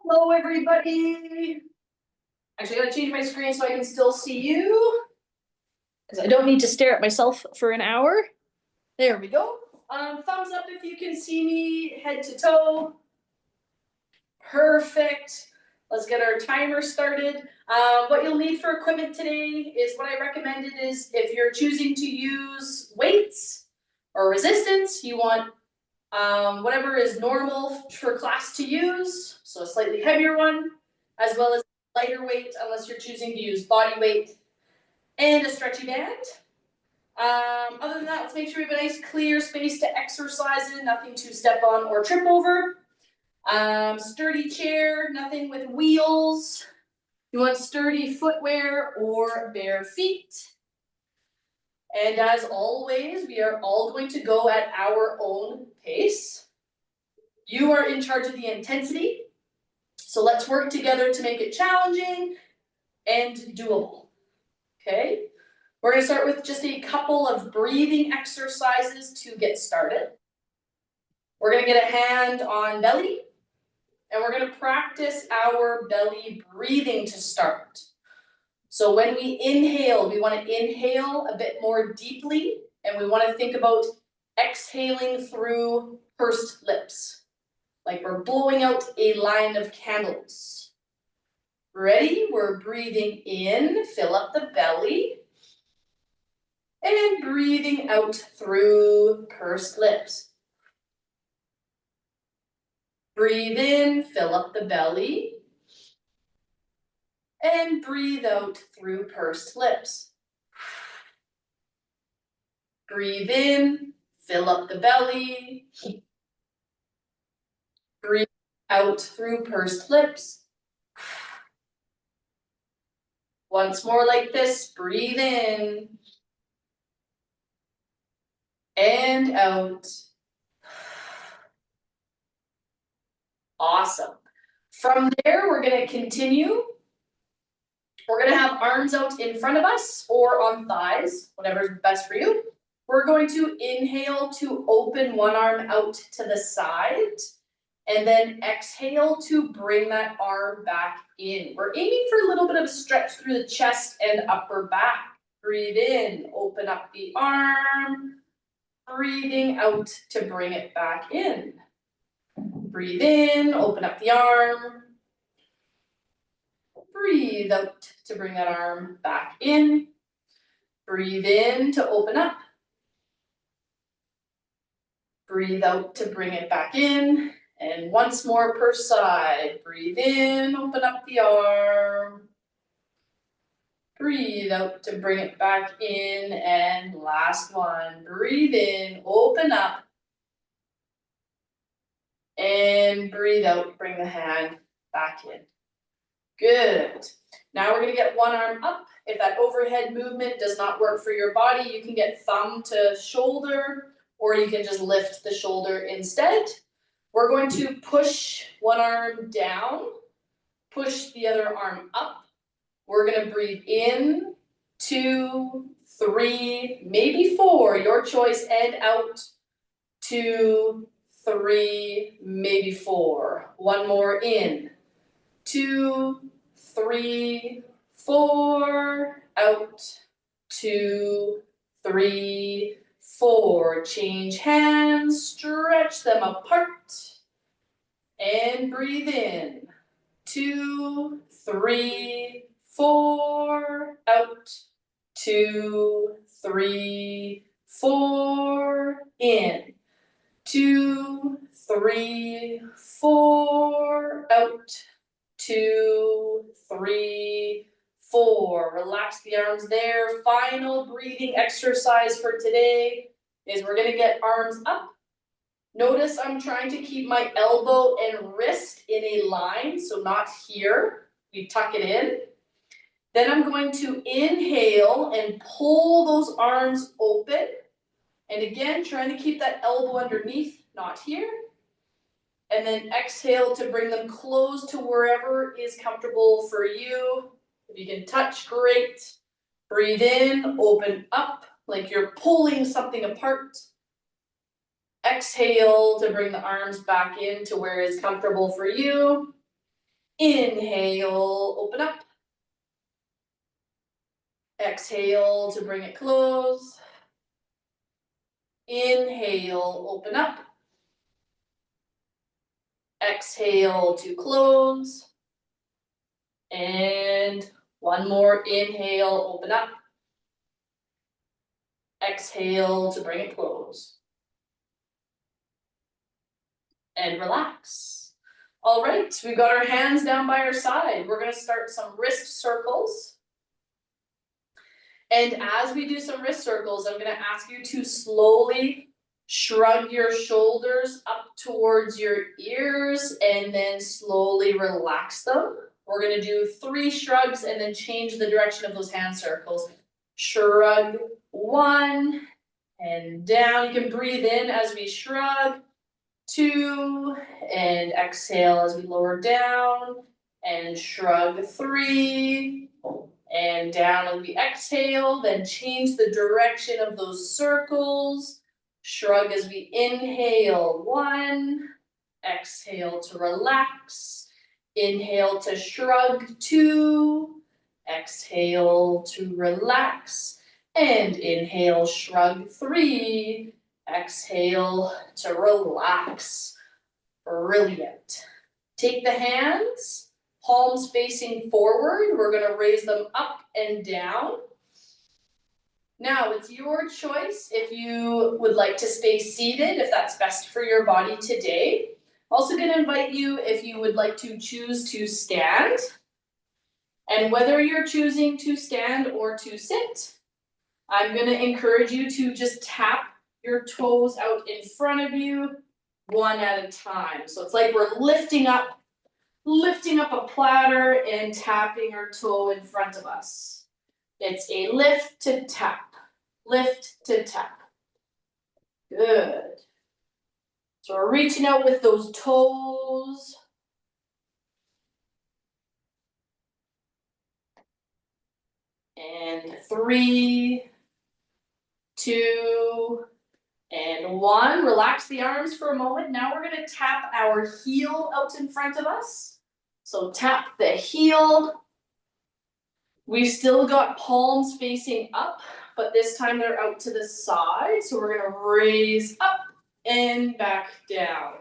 Hello, everybody. Actually, I gotta change my screen so I can still see you, because I don't need to stare at myself for an hour. There we go. Thumbs up if you can see me head to toe. Perfect. Let's get our timer started. What you'll need for equipment today is what I recommended is if you're choosing to use weights or resistance, you want whatever is normal for class to use, so a slightly heavier one, as well as lighter weight unless you're choosing to use body weight, and a stretchy band. Other than that, let's make sure we have a nice clear space to exercise in, nothing to step on or trip over. Sturdy chair, nothing with wheels. You want sturdy footwear or bare feet. And as always, we are all going to go at our own pace. You are in charge of the intensity, so let's work together to make it challenging and doable, okay? We're gonna start with just a couple of breathing exercises to get started. We're gonna get a hand on belly, and we're gonna practice our belly breathing to start. So when we inhale, we wanna inhale a bit more deeply, and we wanna think about exhaling through pursed lips. Like we're blowing out a line of candles. Ready? We're breathing in, fill up the belly. And breathing out through pursed lips. Breathe in, fill up the belly. And breathe out through pursed lips. Breathe in, fill up the belly. Breathe out through pursed lips. Once more like this, breathe in. And out. Awesome. From there, we're gonna continue. We're gonna have arms out in front of us or on thighs, whatever's best for you. We're going to inhale to open one arm out to the side, and then exhale to bring that arm back in. We're aiming for a little bit of a stretch through the chest and upper back. Breathe in, open up the arm. Breathing out to bring it back in. Breathe in, open up the arm. Breathe out to bring that arm back in. Breathe in to open up. Breathe out to bring it back in. And once more per side. Breathe in, open up the arm. Breathe out to bring it back in. And last one. Breathe in, open up. And breathe out, bring the hand back in. Good. Now we're gonna get one arm up. If that overhead movement does not work for your body, you can get thumb to shoulder, or you can just lift the shoulder instead. We're going to push one arm down, push the other arm up. We're gonna breathe in, 2, 3, maybe 4, your choice, and out, 2, 3, maybe 4. One more in, 2, 3, 4, out, 2, 3, 4. Change hands, stretch them apart, and breathe in, 2, 3, 4, out, 2, 3, 4, in. 2, 3, 4, out, 2, 3, 4. Relax the arms there. Final breathing exercise for today is we're gonna get arms up. Notice I'm trying to keep my elbow and wrist in a line, so not here. We tuck it in. Then I'm going to inhale and pull those arms open. And again, trying to keep that elbow underneath, not here. And then exhale to bring them close to wherever is comfortable for you. If you can touch, great. Breathe in, open up, like you're pulling something apart. Exhale to bring the arms back in to where is comfortable for you. Inhale, open up. Exhale to bring it close. Inhale, open up. Exhale to close. And one more, inhale, open up. Exhale to bring it close. And relax. All right, we've got our hands down by our side. We're gonna start some wrist circles. And as we do some wrist circles, I'm gonna ask you to slowly shrug your shoulders up towards your ears and then slowly relax them. We're gonna do 3 shrugs and then change the direction of those hand circles. Shrug 1 and down. You can breathe in as we shrug. 2 and exhale as we lower down and shrug 3 and down as we exhale, then change the direction of those circles. Shrug as we inhale 1, exhale to relax, inhale to shrug 2, exhale to relax, and inhale, shrug 3, exhale to relax. Brilliant. Take the hands, palms facing forward. We're gonna raise them up and down. Now it's your choice if you would like to stay seated, if that's best for your body today. Also gonna invite you if you would like to choose to stand. And whether you're choosing to stand or to sit, I'm gonna encourage you to just tap your toes out in front of you, one at a time. So it's like we're lifting up a platter and tapping our toe in front of us. It's a lift to tap, lift to tap. Good. So we're reaching out with those toes. And 3, 2, and 1. Relax the arms for a moment. Now we're gonna tap our heel out in front of us. So tap the heel. We've still got palms facing up, but this time they're out to the side. So we're gonna raise up and back down.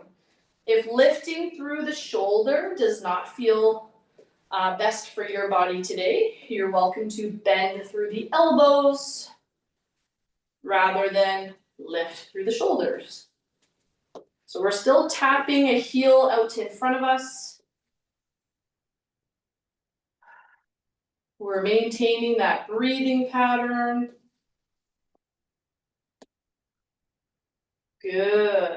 If lifting through the shoulder does not feel best for your body today, you're welcome to bend through the elbows rather than lift through the shoulders. So we're still tapping a heel out in front of us. We're maintaining that breathing pattern. Good.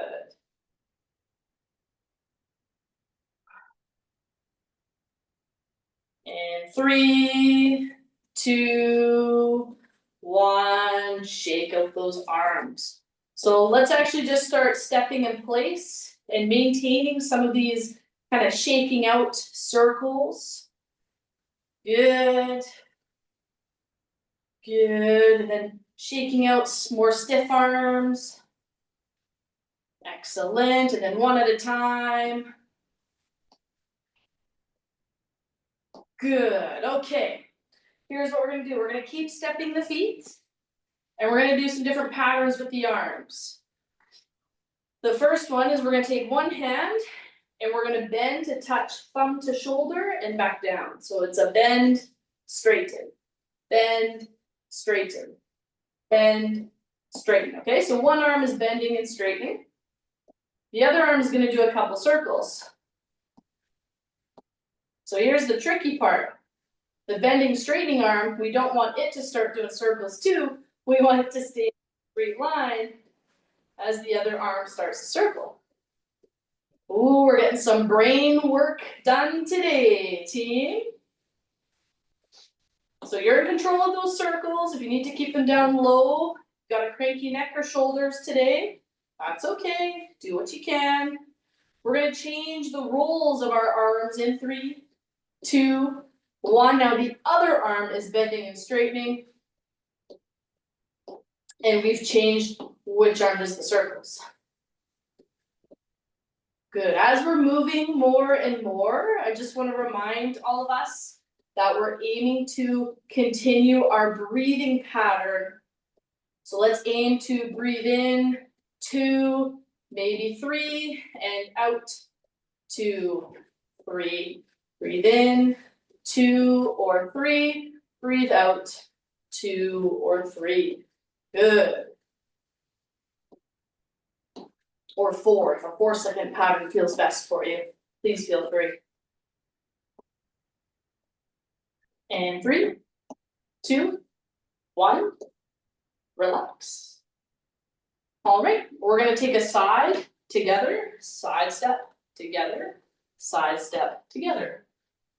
And 3, 2, 1, shake out those arms. So let's actually just start stepping in place and maintaining some of these kind of shaking out circles. Good. Good, and then shaking out more stiff arms. Excellent, and then one at a time. Good, okay. Here's what we're gonna do. We're gonna keep stepping the feet, and we're gonna do some different patterns with the arms. The first one is we're gonna take one hand, and we're gonna bend to touch thumb to shoulder and back down. So it's a bend, straighten, bend, straighten, bend, straighten. Okay, so one arm is bending and straightening. The other arm is gonna do a couple circles. So here's the tricky part. The bending, straightening arm, we don't want it to start doing circles too. We want it to stay in a straight line as the other arm starts to circle. Ooh, we're getting some brain work done today, team. So you're in control of those circles. If you need to keep them down low, got a cranky neck or shoulders today, that's okay. Do what you can. We're gonna change the roles of our arms in 3, 2, 1. Now the other arm is bending and straightening. And we've changed which arm does the circles. Good. As we're moving more and more, I just want to remind all of us that we're aiming to continue our breathing pattern. So let's aim to breathe in 2, maybe 3, and out 2, 3. Breathe in 2 or 3, breathe out 2 or 3. Good. Or 4, if a 4-second pattern feels best for you, please feel free. And 3, 2, 1, relax. All right, we're gonna take a side together, side step together, side step together.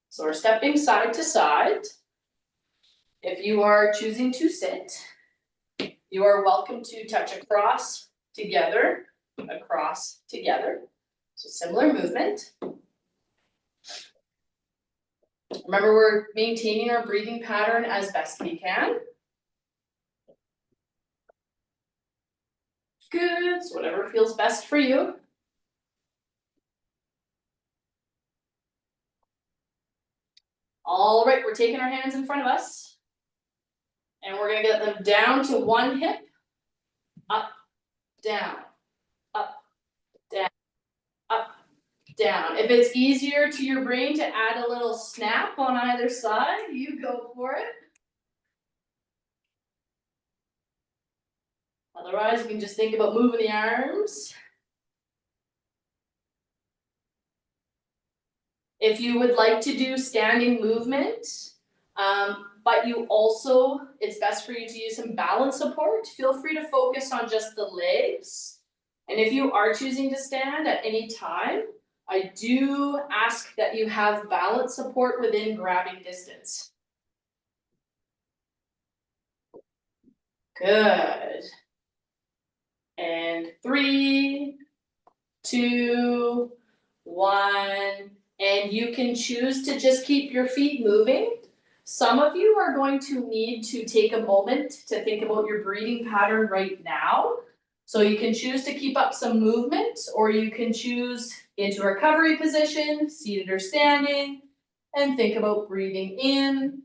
So we're stepping side to side. If you are choosing to sit, you are welcome to touch across together, across together. So similar movement. Remember, we're maintaining our breathing pattern as best we can. Good, so whatever feels best for you. All right, we're taking our hands in front of us. And we're gonna get them down to one hip, up, down, up, down, up, down. If it's easier to your brain to add a little snap on either side, you go for it. Otherwise, you can just think about moving the arms. If you would like to do standing movement, but you also, it's best for you to use some balance support, feel free to focus on just the legs. And if you are choosing to stand at any time, I do ask that you have balance support within grabbing distance. Good. And 3, 2, 1, and you can choose to just keep your feet moving. Some of you are going to need to take a moment to think about your breathing pattern right now. So you can choose to keep up some movement, or you can choose into recovery position, seated or standing, and think about breathing in,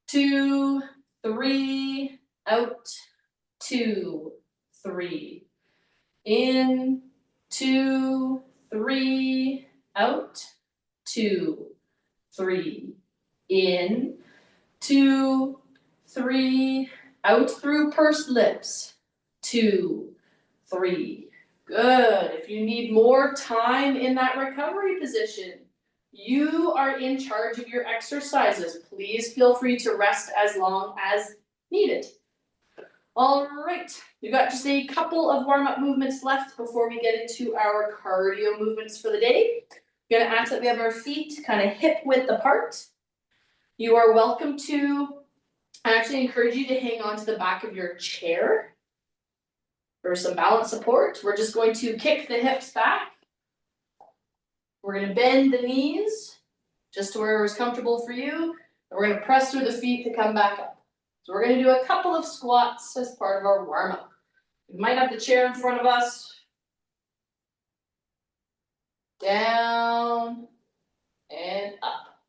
2, 3, out, 2, 3. In, 2, 3, out, 2, 3. In, 2, 3, out through pursed lips, 2, 3. Good. If you need more time in that recovery position, you are in charge of your exercises. Please feel free to rest as long as needed. All right, we've got just a couple of warm-up movements left before we get into our cardio movements for the day. I'm gonna ask that we have our feet kind of hip-width apart. You are welcome to, I actually encourage you to hang on to the back of your chair for some balance support. We're just going to kick the hips back. We're gonna bend the knees just to where it's comfortable for you. And we're gonna press through the feet to come back up. So we're gonna do a couple of squats as part of our warm-up. We might have the chair in front of us. Down and up.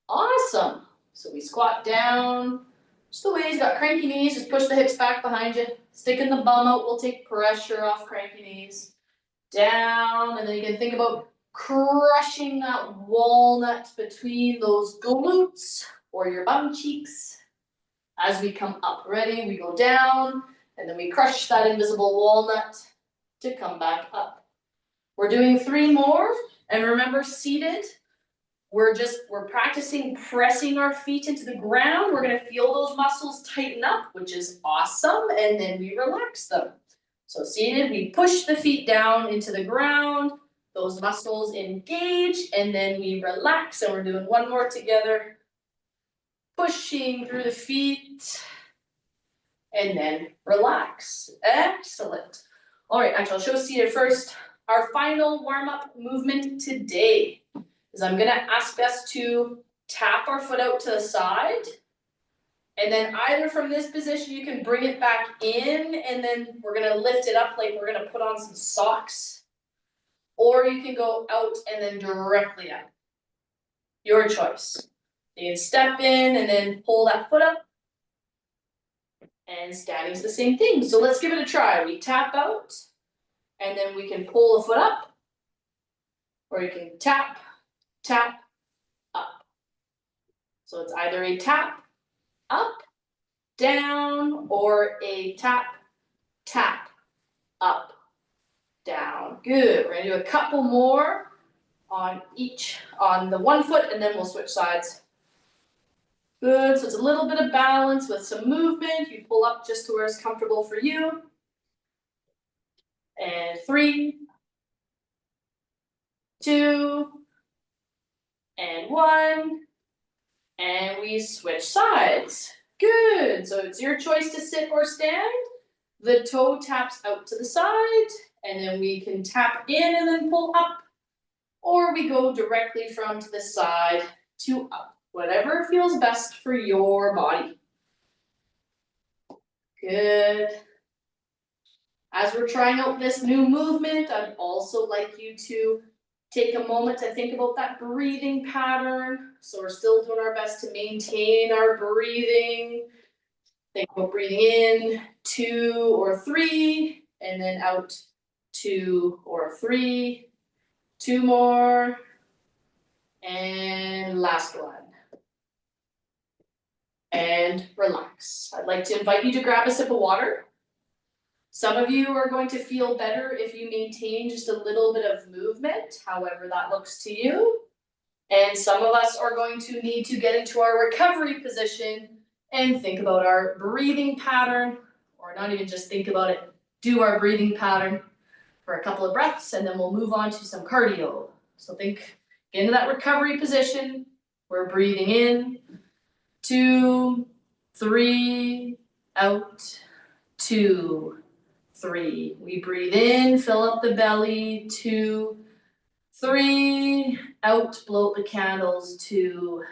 Awesome. So we squat down. Just the way you've got cranky knees, just push the hips back behind you. Sticking the bum out will take pressure off cranky knees. Down, and then you can think about crushing that walnut between those glutes or your bum cheeks. As we come up, ready, we go down, and then we crush that invisible walnut to come back up. We're doing 3 more, and remember, seated, we're practicing pressing our feet into the ground. We're gonna feel those muscles tighten up, which is awesome, and then we relax them. So seated, we push the feet down into the ground, those muscles engage, and then we relax, and we're doing 1 more together. Pushing through the feet, and then relax. Excellent. All right, actually, I'll show seated first. Our final warm-up movement today is I'm gonna ask us to tap our foot out to the side, and then either from this position, you can bring it back in, and then we're gonna lift it up like we're gonna put on some socks, or you can go out and then directly up. Your choice. You can step in and then pull that foot up. And standing's the same thing. So let's give it a try. We tap out, and then we can pull the foot up, or you can tap, tap, up. So it's either a tap, up, down, or a tap, tap, up, down. Good. We're gonna do a couple more on the one foot, and then we'll switch sides. Good, so it's a little bit of balance with some movement. You pull up just to where it's comfortable for you. And 3, 2, and 1. And we switch sides. Good, so it's your choice to sit or stand. The toe taps out to the side, and then we can tap in and then pull up. Or we go directly from to the side to up. Whatever feels best for your body. Good. As we're trying out this new movement, I'd also like you to take a moment to think about that breathing pattern. So we're still doing our best to maintain our breathing. Think about breathing in, 2 or 3, and then out 2 or 3. 2 more, and last one. And relax. I'd like to invite you to grab a sip of water. Some of you are going to feel better if you maintain just a little bit of movement, however that looks to you. And some of us are going to need to get into our recovery position and think about our breathing pattern, or not even just think about it, do our breathing pattern for a couple of breaths, and then we'll move on to some cardio. So get into that recovery position. We're breathing in, 2, 3, out, 2, 3. We breathe in, fill up the belly, 2, 3, out, blow out the candles, 2,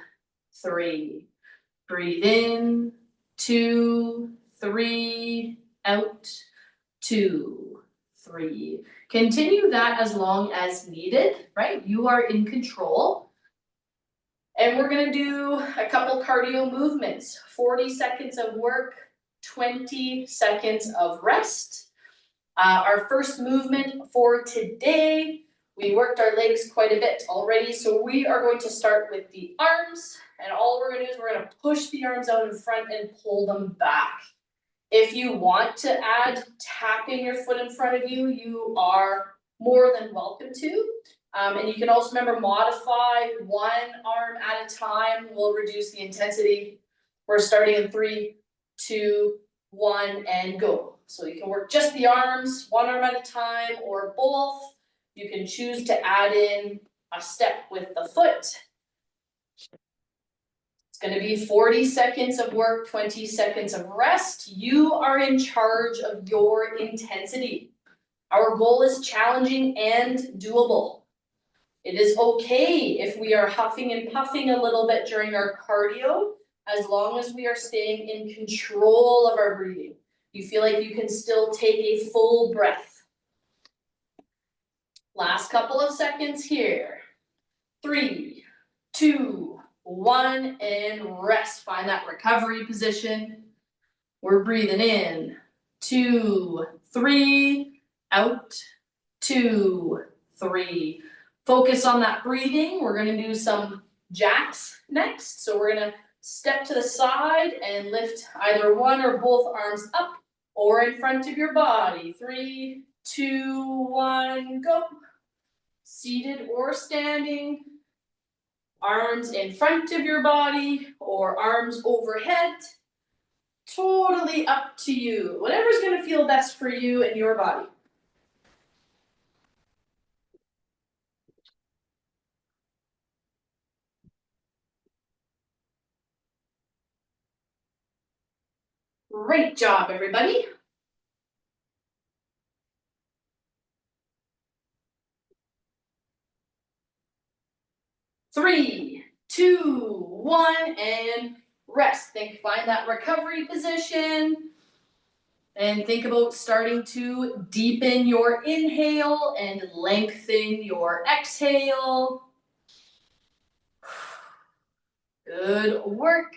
3. Breathe in, 2, 3, out, 2, 3. Continue that as long as needed, right? You are in control. And we're gonna do a couple cardio movements, 40 seconds of work, 20 seconds of rest. Our first movement for today, we worked our legs quite a bit already, so we are going to start with the arms, and all we're gonna do is we're gonna push the arms out in front and pull them back. If you want to add tapping your foot in front of you, you are more than welcome to. And you can also remember, modify one arm at a time. We'll reduce the intensity. We're starting in 3, 2, 1, and go. So you can work just the arms, one arm at a time, or both. You can choose to add in a step with the foot. It's going to be 40 seconds of work, 20 seconds of rest. You are in charge of your intensity. Our goal is challenging and doable. It is okay if we are huffing and puffing a little bit during our cardio, as long as we are staying in control of our breathing. You feel like you can still take a full breath. Last couple of seconds here. 3, 2, 1, and rest. Find that recovery position. We're breathing in, 2, 3, out, 2, 3. Focus on that breathing. We're gonna do some jacks next. So we're gonna step to the side and lift either one or both arms up or in front of your body. 3, 2, 1, go. Seated or standing. Arms in front of your body or arms overhead. Totally up to you. Whatever's gonna feel best for you and your body. Great job, everybody. Three, 2, 1, and rest. Find that recovery position. And think about starting to deepen your inhale and lengthen your exhale. Good work.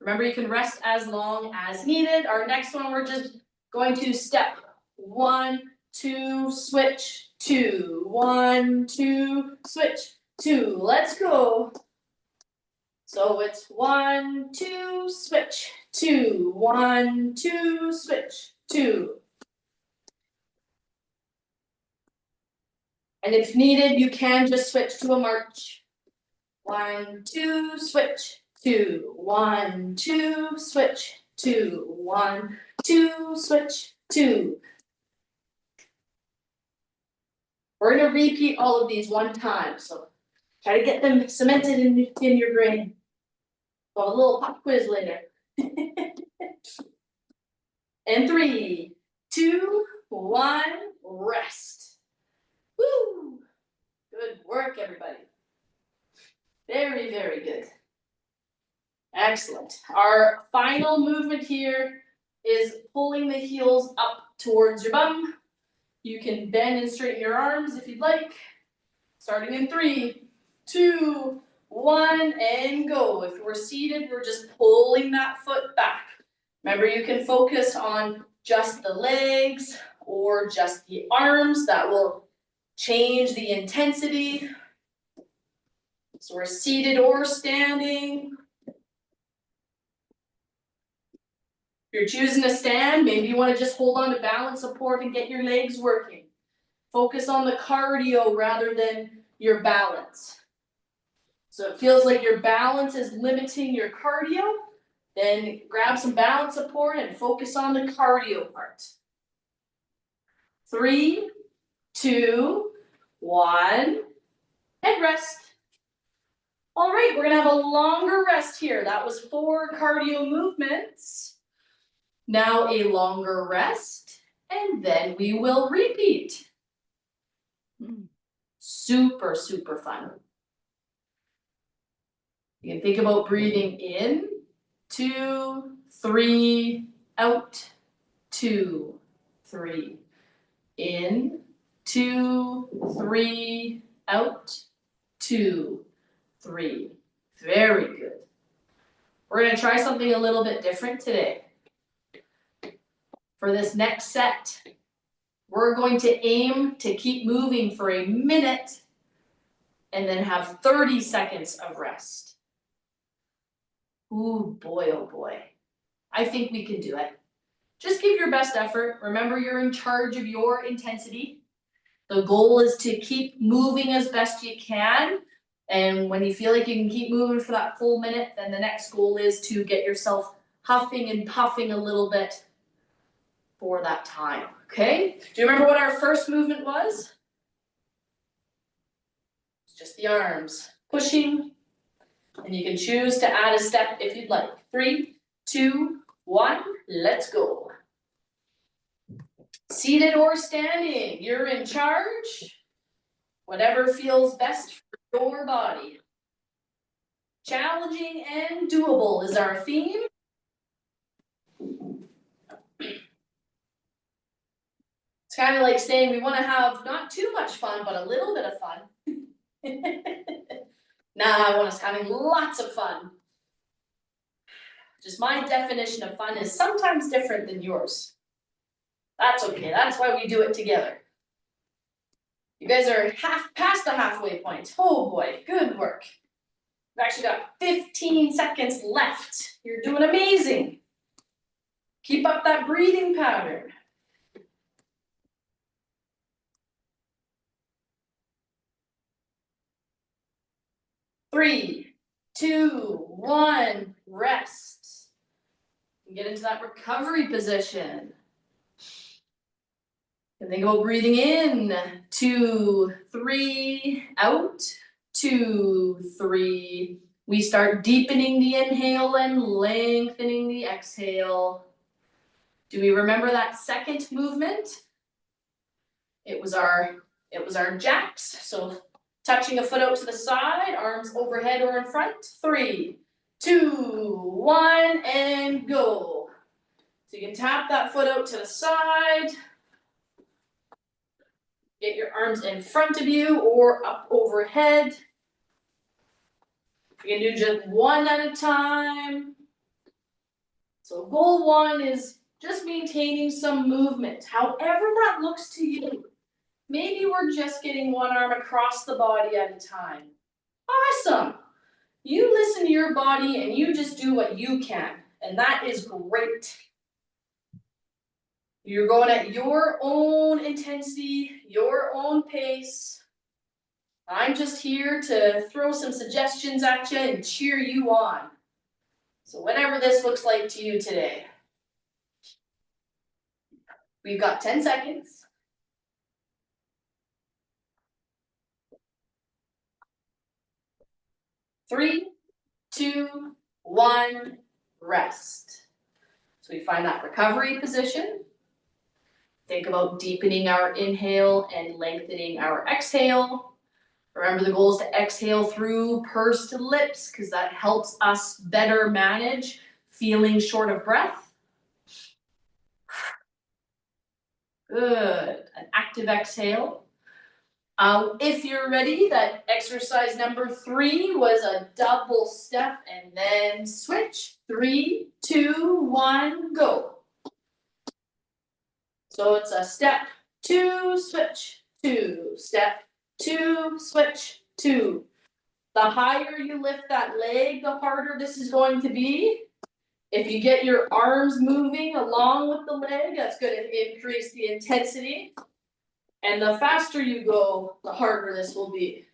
Remember, you can rest as long as needed. Our next one, we're just going to step 1, 2, switch, 2, 1, 2, switch, 2. Let's go. So it's 1, 2, switch, 2, 1, 2, switch, 2. And if needed, you can just switch to a march. 1, 2, switch, 2, 1, 2, switch, 2, 1, 2, switch, 2. We're going to repeat all of these one time, so try to get them cemented in your brain. Well, a little pop quiz later. And 3, 2, 1, rest. Woo! Good work, everybody. Very, very good. Excellent. Our final movement here is pulling the heels up towards your bum. You can bend and straighten your arms if you'd like. Starting in 3, 2, 1, and go. If we're seated, we're just pulling that foot back. Remember, you can focus on just the legs or just the arms. That will change the intensity. So we're seated or standing. If you're choosing to stand, maybe you want to just hold on to balance support and get your legs working. Focus on the cardio rather than your balance. So it feels like your balance is limiting your cardio, then grab some balance support and focus on the cardio part. 3, 2, 1, and rest. All right, we're gonna have a longer rest here. That was 4 cardio movements. Now a longer rest, and then we will repeat. Super, super fun. You can think about breathing in, 2, 3, out, 2, 3. In, 2, 3, out, 2, 3. Very good. We're going to try something a little bit different today. For this next set, we're going to aim to keep moving for a minute and then have 30 seconds of rest. Ooh, boy, oh boy. I think we can do it. Just give your best effort. Remember, you're in charge of your intensity. The goal is to keep moving as best you can. And when you feel like you can keep moving for that full minute, then the next goal is to get yourself huffing and puffing a little bit for that time, okay? Do you remember what our first movement was? It's just the arms, pushing, and you can choose to add a step if you'd like. 3, 2, 1, let's go. Seated or standing, you're in charge. Whatever feels best for your body. Challenging and doable is our theme. It's kind of like saying we want to have not too much fun, but a little bit of fun. Nah, I want us having lots of fun. Just my definition of fun is sometimes different than yours. That's okay, that's why we do it together. You guys are past the halfway point. Oh boy, good work. We've actually got 15 seconds left. You're doing amazing. Keep up that breathing pattern. Three, 2, 1, rest. And get into that recovery position. And then go breathing in, 2, 3, out, 2, 3. We start deepening the inhale and lengthening the exhale. Do we remember that second movement? It was our jacks. So touching a foot out to the side, arms overhead or in front. 3, 2, 1, and go. So you can tap that foot out to the side. Get your arms in front of you or up overhead. You can do just one at a time. So goal one is just maintaining some movement, however that looks to you. Maybe we're just getting one arm across the body at a time. Awesome. You listen to your body and you just do what you can, and that is great. You're going at your own intensity, your own pace. I'm just here to throw some suggestions at you and cheer you on. So whatever this looks like to you today. We've got 10 seconds. 3, 2, 1, rest. So we find that recovery position. Think about deepening our inhale and lengthening our exhale. Remember, the goal is to exhale through pursed lips because that helps us better manage feeling short of breath. Good. An active exhale. If you're ready, that exercise number 3 was a double step and then switch. 3, 2, 1, go. So it's a step, 2, switch, 2, step, 2, switch, 2. The higher you lift that leg, the harder this is going to be. If you get your arms moving along with the leg, that's going to increase the intensity. And the faster you go, the harder this will be.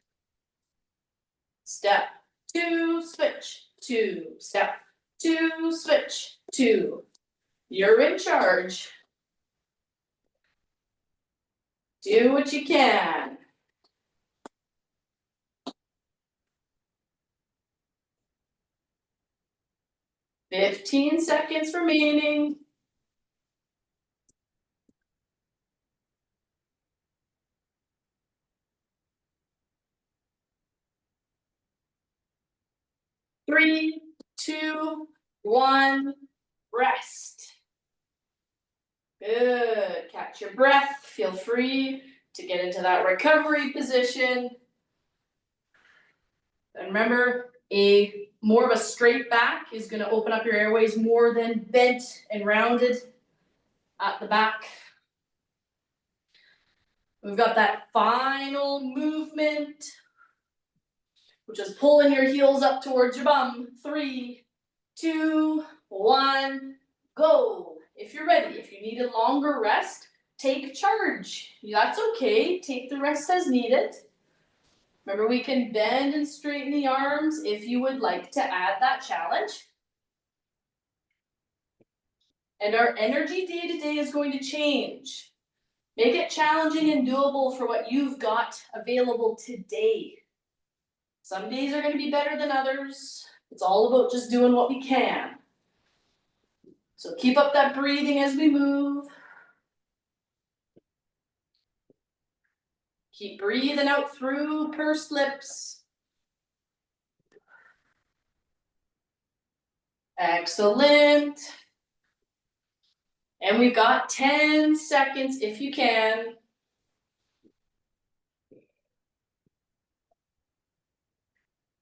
Step, 2, switch, 2, step, 2, switch, 2. You're in charge. Do what you can. "15 seconds remaining." Three, 2, 1, rest. Good. Catch your breath. Feel free to get into that recovery position. And remember, more of a straight back is going to open up your airways more than bent and rounded at the back. We've got that final movement, which is pulling your heels up towards your bum. 3, 2, 1, go. If you're ready, if you need a longer rest, take charge. That's okay, take the rest as needed. Remember, we can bend and straighten the arms if you would like to add that challenge. And our energy day to day is going to change. Make it challenging and doable for what you've got available today. Some days are going to be better than others. It's all about just doing what we can. So keep up that breathing as we move. Keep breathing out through pursed lips. Excellent. And we've got 10 seconds if you can.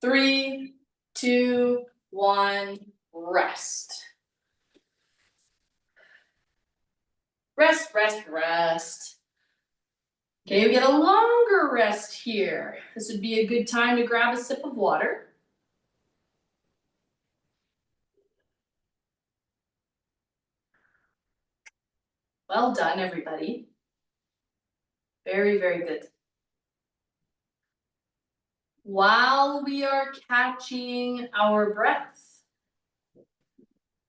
3, 2, 1, rest. Rest, rest, rest. Okay, we get a longer rest here. This would be a good time to grab a sip of water. Well done, everybody. Very, very good. While we are catching our breath,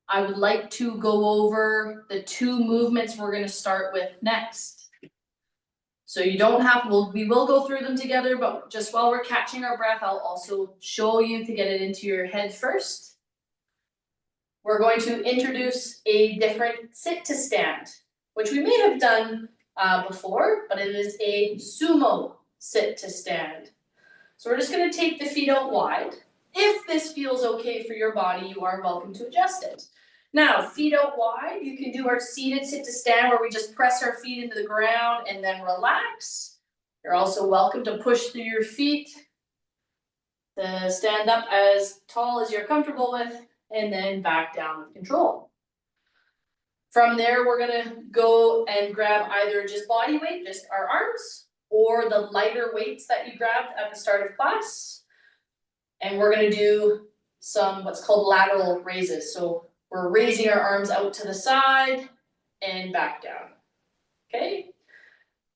I would like to go over the 2 movements we're going to start with next. So you don't have, we will go through them together, but just while we're catching our breath, I'll also show you to get it into your head first. We're going to introduce a different sit to stand, which we may have done before, but it is a sumo sit to stand. So we're just going to take the feet out wide. If this feels okay for your body, you are welcome to adjust it. Now, feet out wide, you can do our seated sit to stand where we just press our feet into the ground and then relax. You're also welcome to push through your feet, to stand up as tall as you're comfortable with, and then back down with control. From there, we're gonna go and grab either just body weight, just our arms, or the lighter weights that you grabbed at the start of class. And we're gonna do some what's called lateral raises. So we're raising our arms out to the side and back down, okay?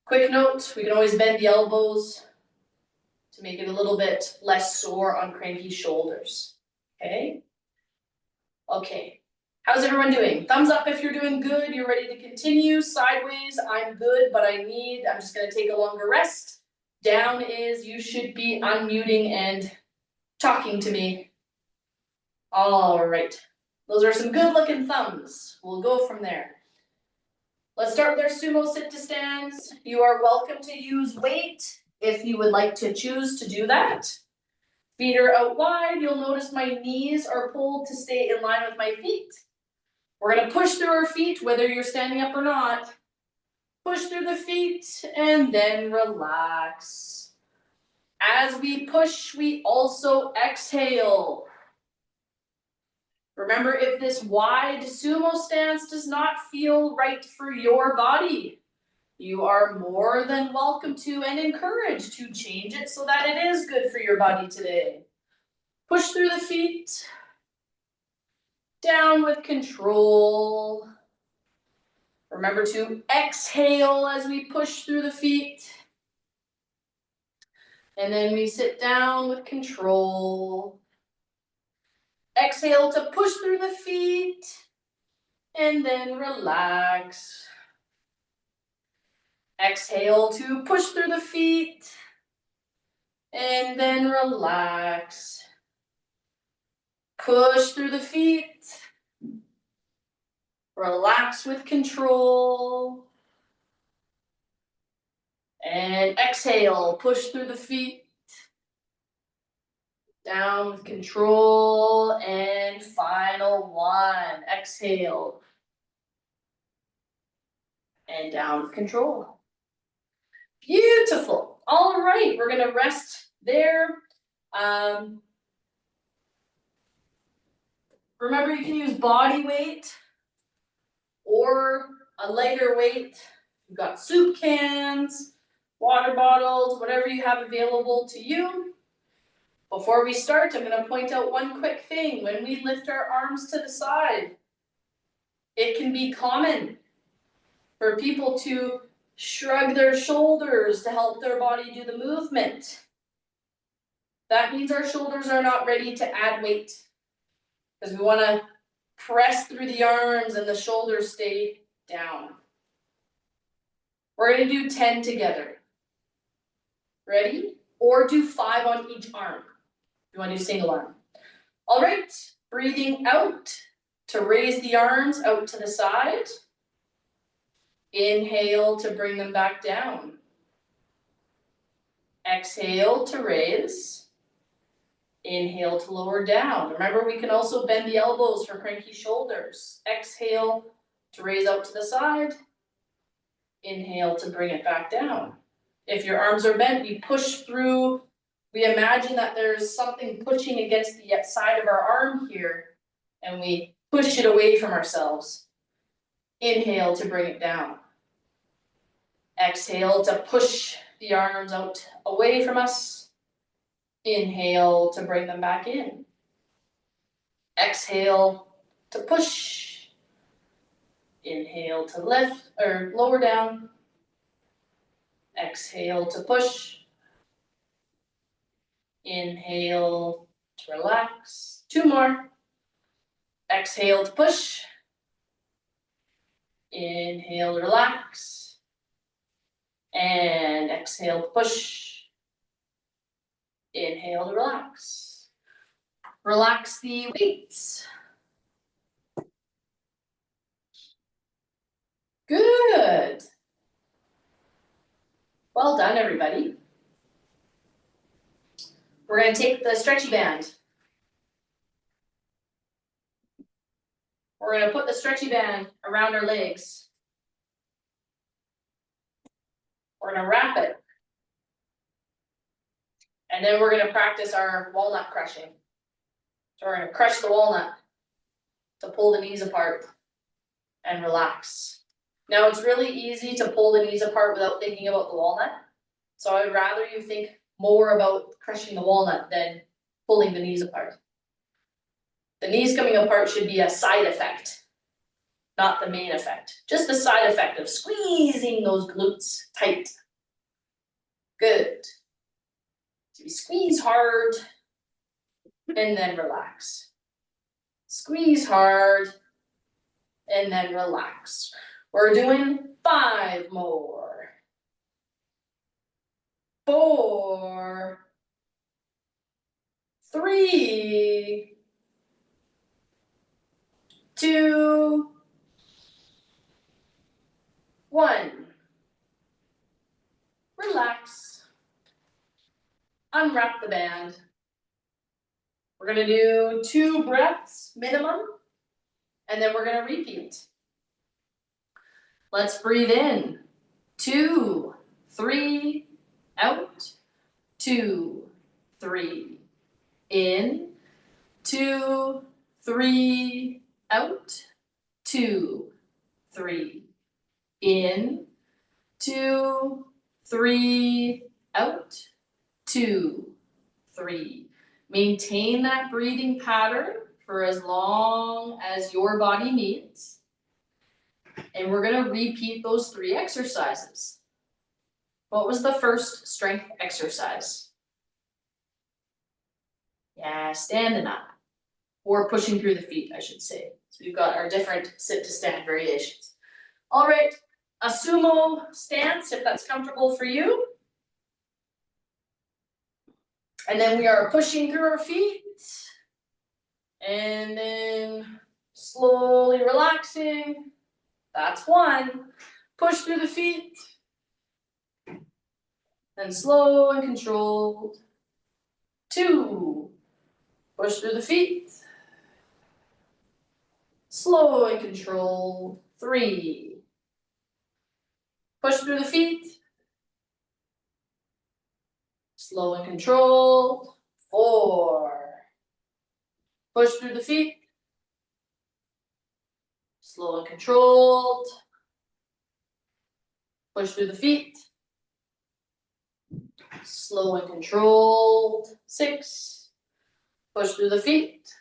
Quick note, we can always bend the elbows to make it a little bit less sore on cranky shoulders, okay? Okay, how's everyone doing? Thumbs up if you're doing good, you're ready to continue. Sideways, I'm good, but I'm just gonna take a longer rest. Down is you should be unmuting and talking to me. All right, those are some good looking thumbs. We'll go from there. Let's start with our sumo sit to stands. You are welcome to use weight if you would like to choose to do that. Feet are out wide. You'll notice my knees are pulled to stay in line with my feet. We're gonna push through our feet, whether you're standing up or not. Push through the feet and then relax. As we push, we also exhale. Remember, if this wide sumo stance does not feel right for your body, you are more than welcome to and encouraged to change it so that it is good for your body today. Push through the feet, down with control. Remember to exhale as we push through the feet. And then we sit down with control. Exhale to push through the feet and then relax. Exhale to push through the feet and then relax. Push through the feet. Relax with control. And exhale, push through the feet. Down with control, and final one. Exhale. And down with control. Beautiful. All right, we're gonna rest there. Remember, you can use body weight or a lighter weight. You've got soup cans, water bottles, whatever you have available to you. Before we start, I'm going to point out one quick thing. When we lift our arms to the side, it can be common for people to shrug their shoulders to help their body do the movement. That means our shoulders are not ready to add weight because we want to press through the arms and the shoulders stay down. We're going to do 10 together. Ready? Or do 5 on each arm. You want to do single arm. All right, breathing out to raise the arms out to the side. Inhale to bring them back down. Exhale to raise. Inhale to lower down. Remember, we can also bend the elbows for cranky shoulders. Exhale to raise out to the side. Inhale to bring it back down. If your arms are bent, we push through. We imagine that there's something pushing against the side of our arm here, and we push it away from ourselves. Inhale to bring it down. Exhale to push the arms out away from us. Inhale to bring them back in. Exhale to push. Inhale to lift or lower down. Exhale to push. Inhale to relax. 2 more. Exhale to push. Inhale, relax. And exhale to push. Inhale to relax. Relax the weights. Good. Well done, everybody. We're going to take the stretchy band. We're gonna put the stretchy band around our legs. We're gonna wrap it. And then we're gonna practice our walnut crushing. So we're gonna crush the walnut to pull the knees apart and relax. Now it's really easy to pull the knees apart without thinking about the walnut. So I'd rather you think more about crushing the walnut than pulling the knees apart. The knees coming apart should be a side effect, not the main effect. Just the side effect of squeezing those glutes tight. Good. So you squeeze hard and then relax. Squeeze hard and then relax. We're doing 5 more. 4, 3, 2, 1. Relax. Unwrap the band. We're gonna do 2 breaths minimum, and then we're gonna repeat. Let's breathe in. 2, 3, out. 2, 3, in. 2, 3, out. 2, 3, in. 2, 3, out. 2, 3. Maintain that breathing pattern for as long as your body needs. And we're gonna repeat those 3 exercises. What was the first strength exercise? Yeah, standing up. Or pushing through the feet, I should say. So we've got our different sit to stand variations. All right, a sumo stance, if that's comfortable for you. And then we are pushing through our feet. And then slowly relaxing. That's 1. Push through the feet. Then slow and controlled. 2. Push through the feet. Slow and controlled. 3. Push through the feet. Slow and controlled. 4. Push through the feet. Slow and controlled. Push through the feet. Slow and controlled. 6. Push through the feet.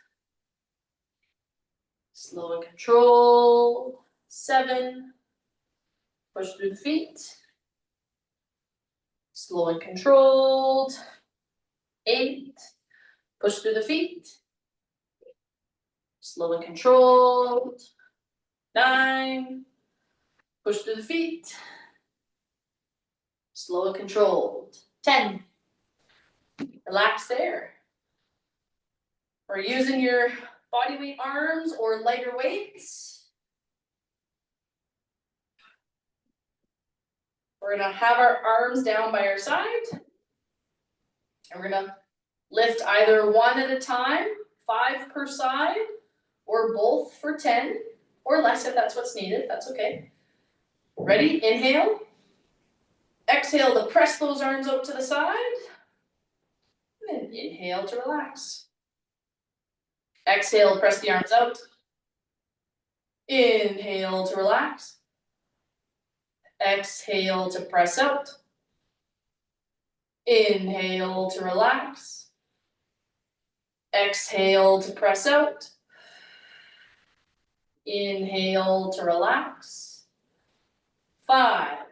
Slow and controlled. 7. Push through the feet. Slow and controlled. 8. Push through the feet. Slow and controlled. 9. Push through the feet. Slow and controlled. 10. Relax there. We're using your body weight arms or lighter weights. We're gonna have our arms down by our side. And we're gonna lift either 1 at a time, 5 per side, or both for 10, or less if that's what's needed, that's okay. Ready? Inhale. Exhale to press those arms out to the side. And then inhale to relax. Exhale, press the arms out. Inhale to relax. Exhale to press out. Inhale to relax. Exhale to press out. Inhale to relax. 5.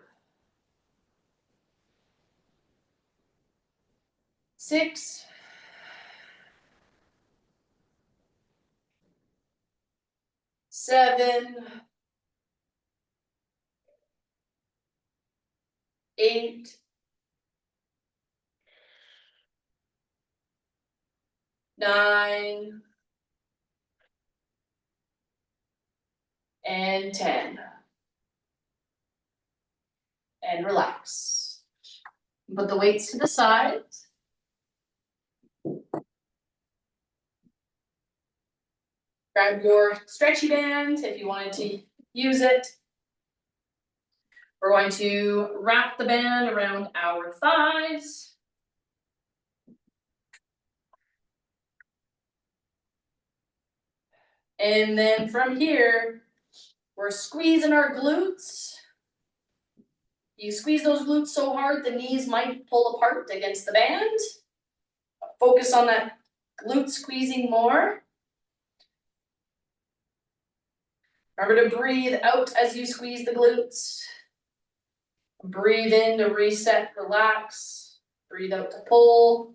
6. 7. 8. 9. And 10. And relax. Put the weights to the side. Grab your stretchy band if you wanted to use it. We're going to wrap the band around our thighs. And then from here, we're squeezing our glutes. You squeeze those glutes so hard, the knees might pull apart against the band. Focus on that glute squeezing more. Remember to breathe out as you squeeze the glutes. Breathe in to reset, relax. Breathe out to pull.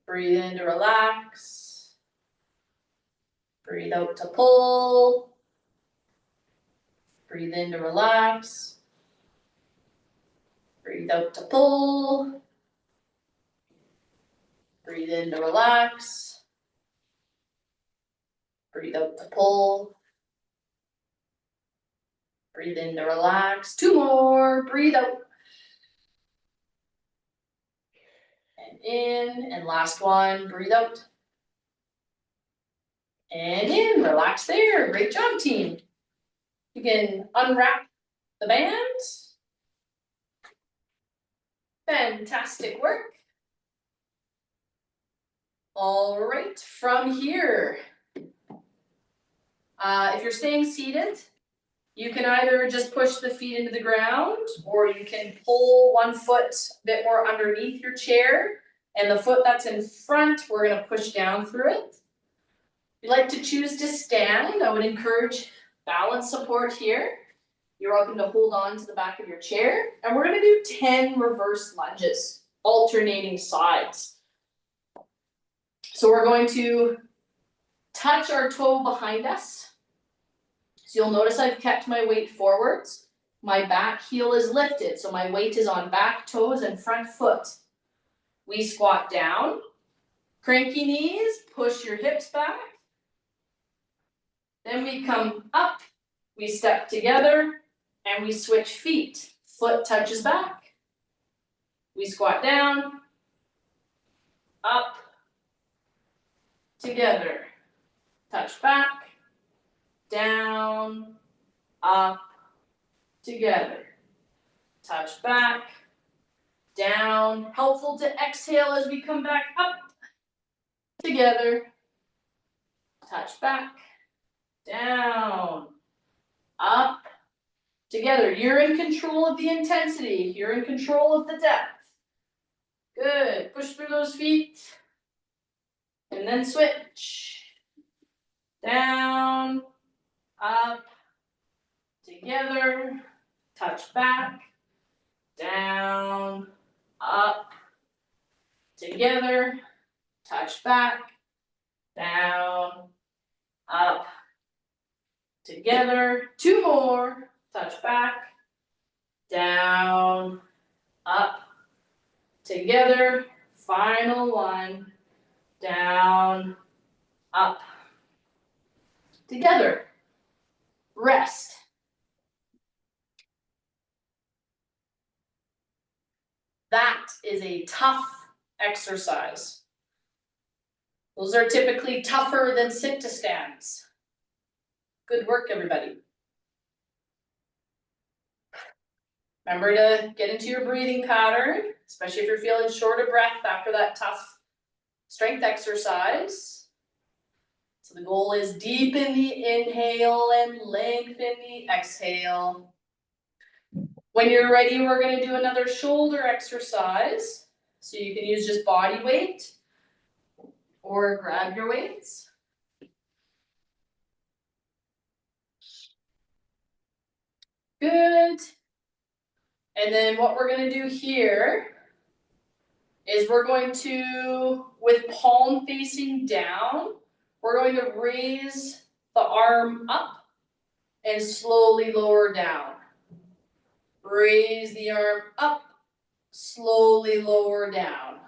Breathe in to relax. Breathe out to pull. Breathe in to relax. Breathe out to pull. Breathe in to relax. Breathe out to pull. Breathe in to relax. 2 more. Breathe out. And in. And last one. Breathe out. And in. Relax there. Great job, team. You can unwrap the band. Fantastic work. All right, from here, if you're staying seated, you can either just push the feet into the ground, or you can pull one foot a bit more underneath your chair, and the foot that's in front, we're going to push down through it. If you'd like to choose to stand, I would encourage balance support here. You're welcome to hold on to the back of your chair, and we're going to do 10 reverse lunges, alternating sides. So we're going to touch our toe behind us. So you'll notice I've kept my weight forwards. My back heel is lifted, so my weight is on back toes and front foot. We squat down, cranky knees, push your hips back. Then we come up, we step together, and we switch feet. Foot touches back. We squat down, up, together, touch back, down, up, together, touch back, down. Helpful to exhale as we come back up, together, touch back, down, up, together. You're in control of the intensity. You're in control of the depth. Good. Push through those feet. And then switch. Down, up, together, touch back, down, up, together, touch back, down, up, together. 2 more, touch back, down, up, together. Final one, down, up, together. Rest. That is a tough exercise. Those are typically tougher than sit to stands. Good work, everybody. Remember to get into your breathing pattern, especially if you're feeling short of breath after that tough strength exercise. So the goal is deepen the inhale and lengthen the exhale. When you're ready, we're going to do another shoulder exercise. So you can use just body weight or grab your weights. Good. And then what we're going to do here is we're going to, with palm facing down, we're going to raise the arm up and slowly lower down. Raise the arm up, slowly lower down.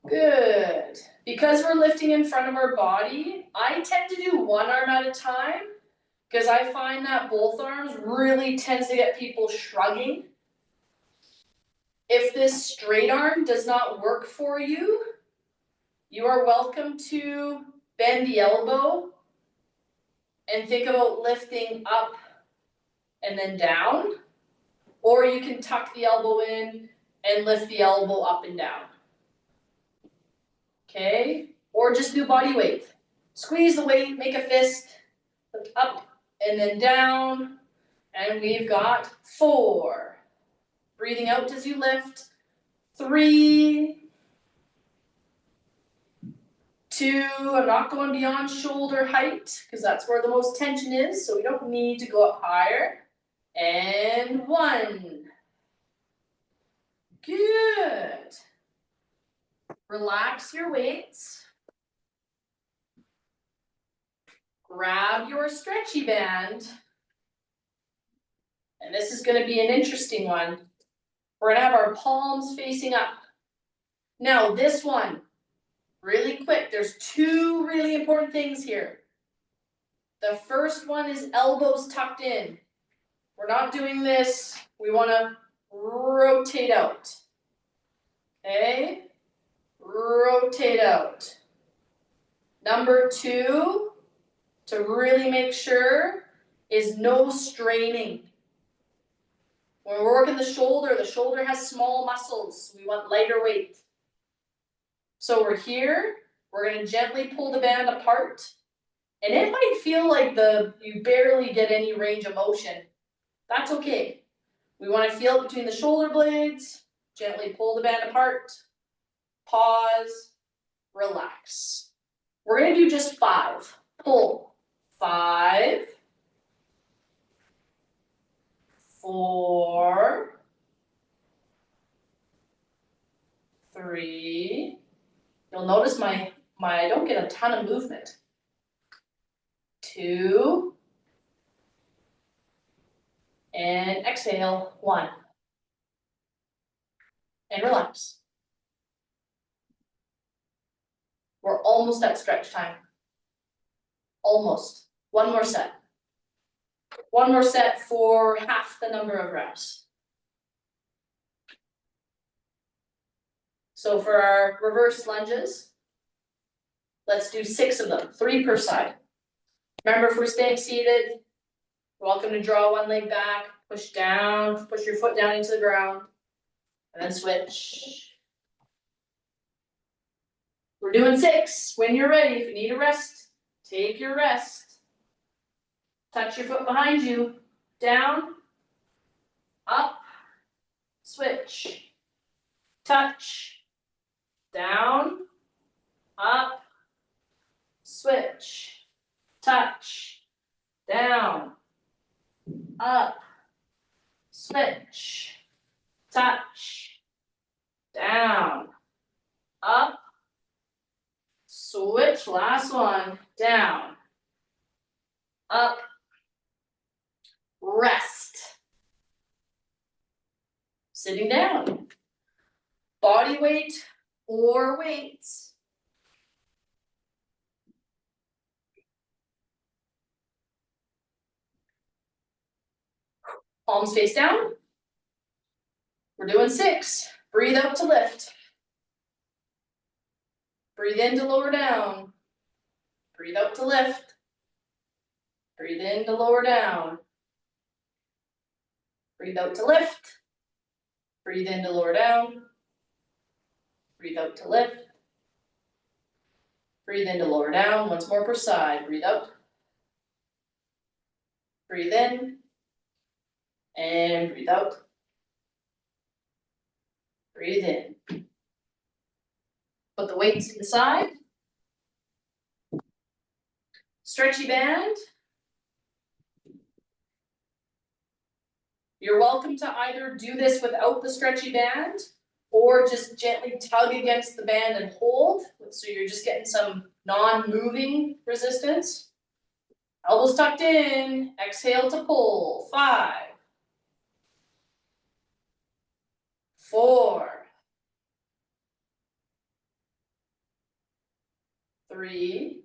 Good. Because we're lifting in front of our body, I tend to do one arm at a time because I find that both arms really tends to get people shrugging. If this straight arm does not work for you, you are welcome to bend the elbow and think about lifting up and then down. Or you can tuck the elbow in and lift the elbow up and down. Okay? Or just do body weight. Squeeze the weight, make a fist, lift up and then down. And we've got 4. Breathing out as you lift. 3, 2, I'm not going beyond shoulder height because that's where the most tension is, so we don't need to go up higher. And 1. Good. Relax your weights. Grab your stretchy band. And this is going to be an interesting one. We're going to have our palms facing up. Now this one, really quick, there's 2 really important things here. The first one is elbows tucked in. We're not doing this. We want to rotate out. Okay? Rotate out. Number 2, to really make sure, is no straining. When we're working the shoulder has small muscles. We want lighter weight. So we're here. We're going to gently pull the band apart. And it might feel like you barely get any range of motion. That's okay. We want to feel it between the shoulder blades. Gently pull the band apart. Pause. Relax. We're going to do just 5. Pull. 5. 4. 3. You'll notice my I don't get a ton of movement. 2. And exhale. 1. And relax. We're almost at stretch time. Almost. 1 more set. 1 more set for half the number of reps. So for our reverse lunges, let's do 6 of them, 3 per side. Remember, if we're staying seated, you're welcome to draw 1 leg back, push down, push your foot down into the ground, and then switch. We're doing 6. When you're ready, if you need a rest, take your rest. Touch your foot behind you, down, up, switch, touch, down, up, switch, touch, down, up, switch, touch, down, up, switch, last one, down, up, rest. Sitting down. Body weight or weights. Palms face down. We're doing 6. Breathe out to lift. Breathe in to lower down. Breathe out to lift. Breathe in to lower down. Breathe out to lift. Breathe in to lower down. Breathe out to lift. Breathe in to lower down. Once more per side. Breathe out. Breathe in. And breathe out. Breathe in. Put the weights to the side. Stretchy band. You're welcome to either do this without the stretchy band or just gently tug against the band and hold. So you're just getting some non-moving resistance. Elbows tucked in. Exhale to pull. 5. 4. 3.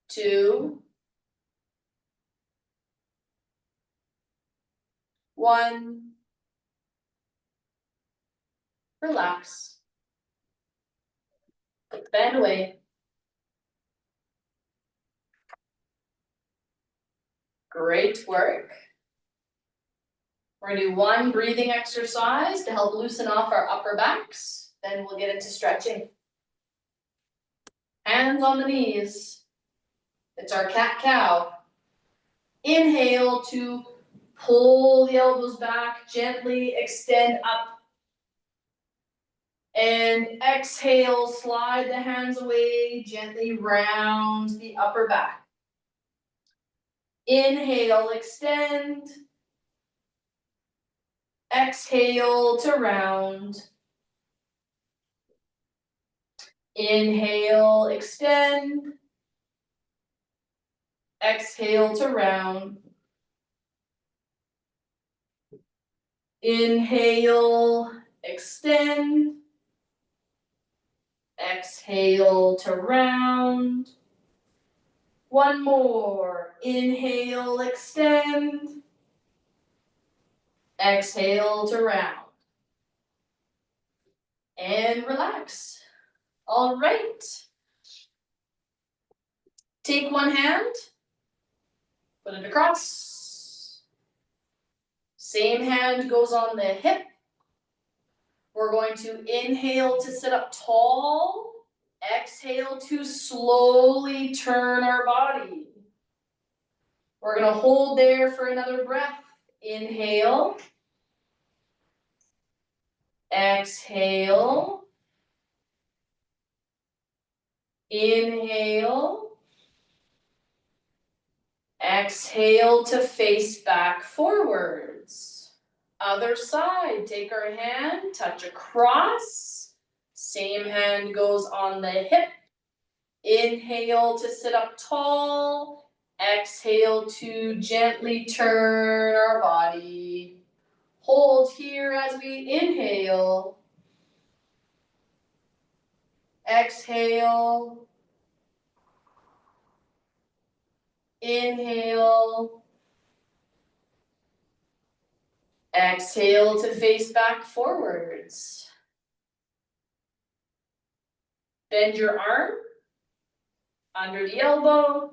2. 1. Relax. Put the band away. Great work. We're gonna do one breathing exercise to help loosen off our upper backs, then we'll get into stretching. Hands on the knees. It's our cat-cow. Inhale to pull the elbows back, gently extend up. And exhale, slide the hands away, gently round the upper back. Inhale, extend. Exhale to round. Inhale, extend. Exhale to round. Inhale, extend. Exhale to round. One more. Inhale, extend. Exhale to round. And relax. All right. Take one hand, put it across. Same hand goes on the hip. We're going to inhale to sit up tall. Exhale to slowly turn our body. We're going to hold there for another breath. Inhale. Exhale. Inhale. Exhale to face back forwards. Other side, take our hand, touch across. Same hand goes on the hip. Inhale to sit up tall. Exhale to gently turn our body. Hold here as we inhale. Exhale. Inhale. Exhale to face back forwards. Bend your arm under the elbow.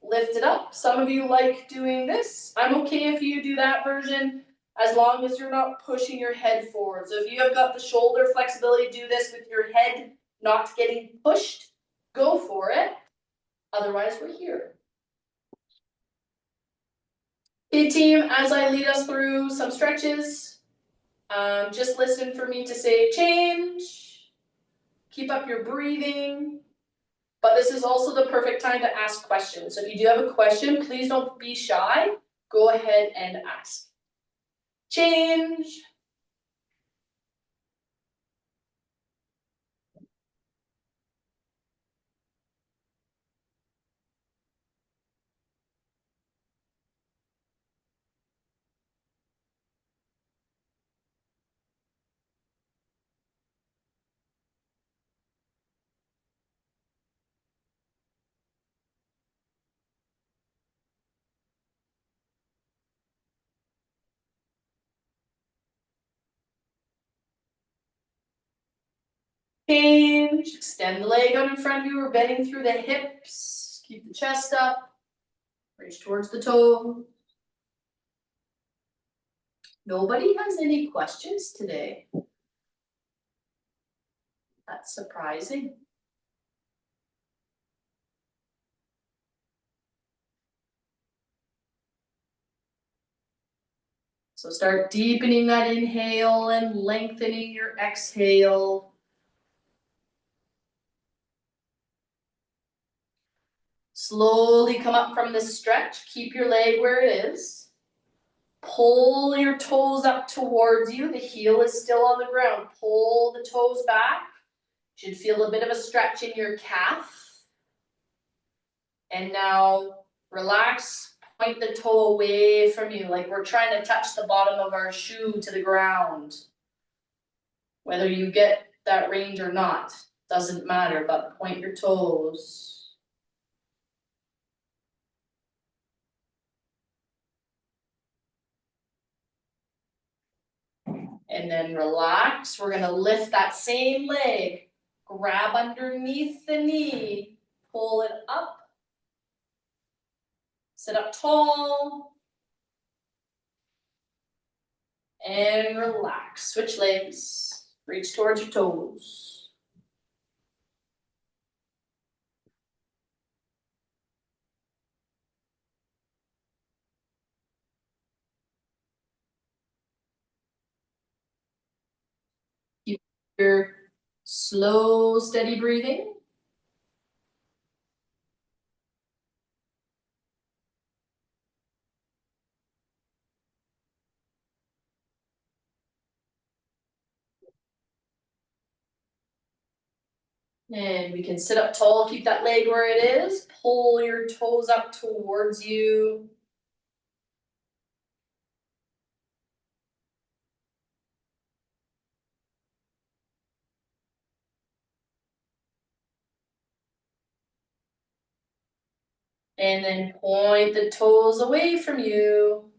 Lift it up. Some of you like doing this. I'm okay if you do that version, as long as you're not pushing your head forward. So if you have got the shoulder flexibility, do this with your head not getting pushed. Go for it. Otherwise, we're here. Okay, team, as I lead us through some stretches, just listen for me to say change. Keep up your breathing. But this is also the perfect time to ask questions. So if you do have a question, please don't be shy. Go ahead and ask. Change. Change. Extend the leg out in front of you. We're bending through the hips. Keep the chest up. Reach towards the toe. Nobody has any questions today. That's surprising. So start deepening that inhale and lengthening your exhale. Slowly come up from this stretch. Keep your leg where it is. Pull your toes up towards you. The heel is still on the ground. Pull the toes back. Should feel a bit of a stretch in your calf. And now relax. Point the toe away from you, like we're trying to touch the bottom of our shoe to the ground. Whether you get that range or not, doesn't matter, but point your toes. And then relax. We're gonna lift that same leg grab underneath the knee, pull it up, sit up tall, and relax. Switch legs, reach towards your toes. Keep your slow, steady breathing. And we can sit up tall, keep that leg where it is, pull your toes up towards you. And then point the toes away from you.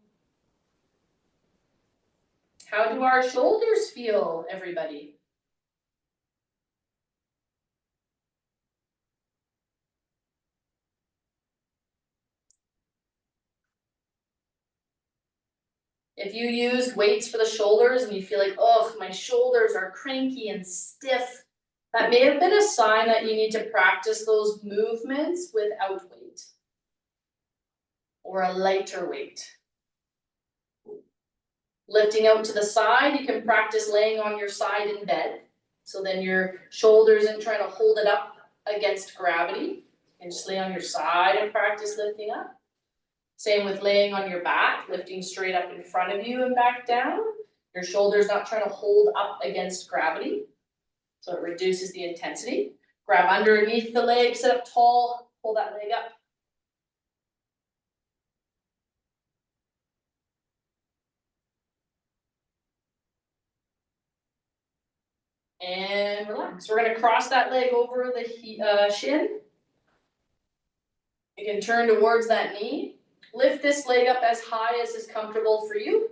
How do our shoulders feel, everybody? If you used weights for the shoulders and you feel like, oh, my shoulders are cranky and stiff, that may have been a sign that you need to practice those movements without weight or a lighter weight. Lifting out to the side, you can practice laying on your side in bed. So then your shoulders isn't trying to hold it up against gravity. You can just lay on your side and practice lifting up. Same with laying on your back, lifting straight up in front of you and back down. Your shoulders not trying to hold up against gravity. So it reduces the intensity. Grab underneath the leg, sit up tall, pull that leg up. And relax. We're gonna cross that leg over the shin. You can turn towards that knee. Lift this leg up as high as is comfortable for you.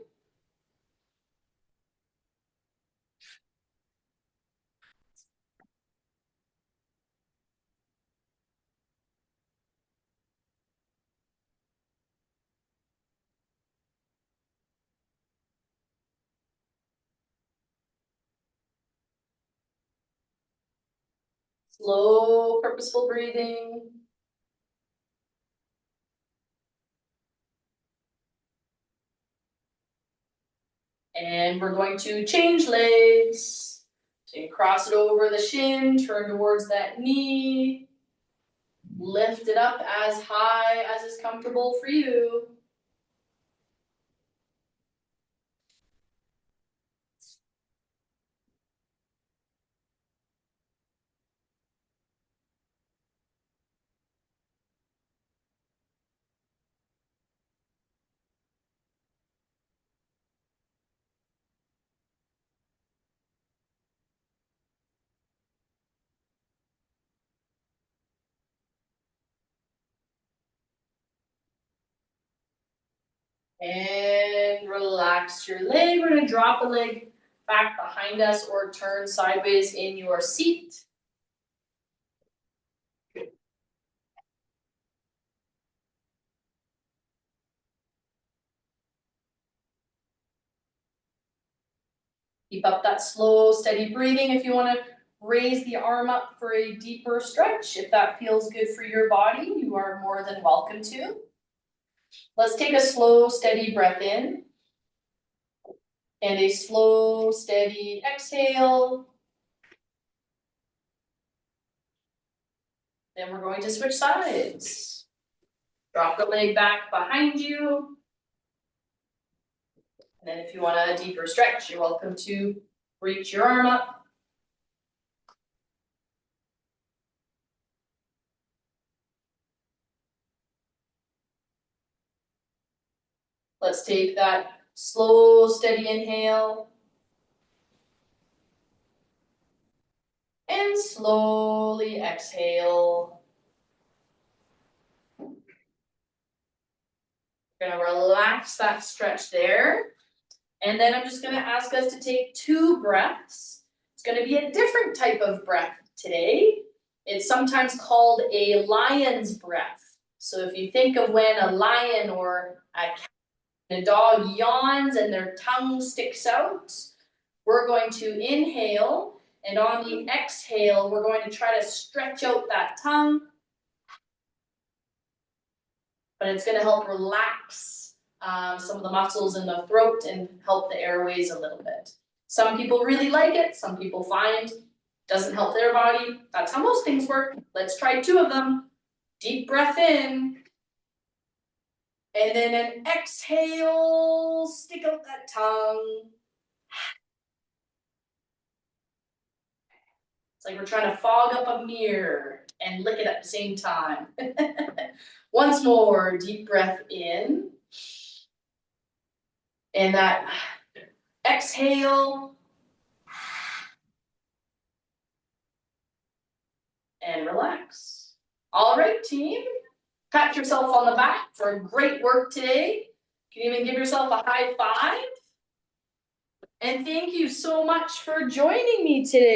Slow, purposeful breathing. And we're going to change legs. So you cross it over the shin, turn towards that knee. Lift it up as high as is comfortable for you. And relax your leg. We're gonna drop the leg back behind us or turn sideways in your seat. Keep up that slow, steady breathing. If you wanna raise the arm up for a deeper stretch, if that feels good for your body, you are more than welcome to. Let's take a slow, steady breath in. And a slow, steady exhale. Then we're going to switch sides. Drop the leg back behind you. And then if you want a deeper stretch, you're welcome to reach your arm up. Let's take that slow, steady inhale. And slowly exhale. We're gonna relax that stretch there. And then I'm just gonna ask us to take 2 breaths. It's gonna be a different type of breath today. It's sometimes called a lion's breath. So if you think of when a lion or a dog yawns and their tongue sticks out, we're going to inhale, and on the exhale, we're going to try to stretch out that tongue. But it's gonna help relax some of the muscles in the throat and help the airways a little bit. Some people really like it, some people find it doesn't help their body. That's how most things work. Let's try 2 of them. Deep breath in. And then an exhale, stick out that tongue. It's like we're trying to fog up a mirror and lick it at the same time. Once more, deep breath in. And that exhale. And relax. All right, team. Pat yourself on the back for great work today. You can even give yourself a high five. And thank you so much for joining me today.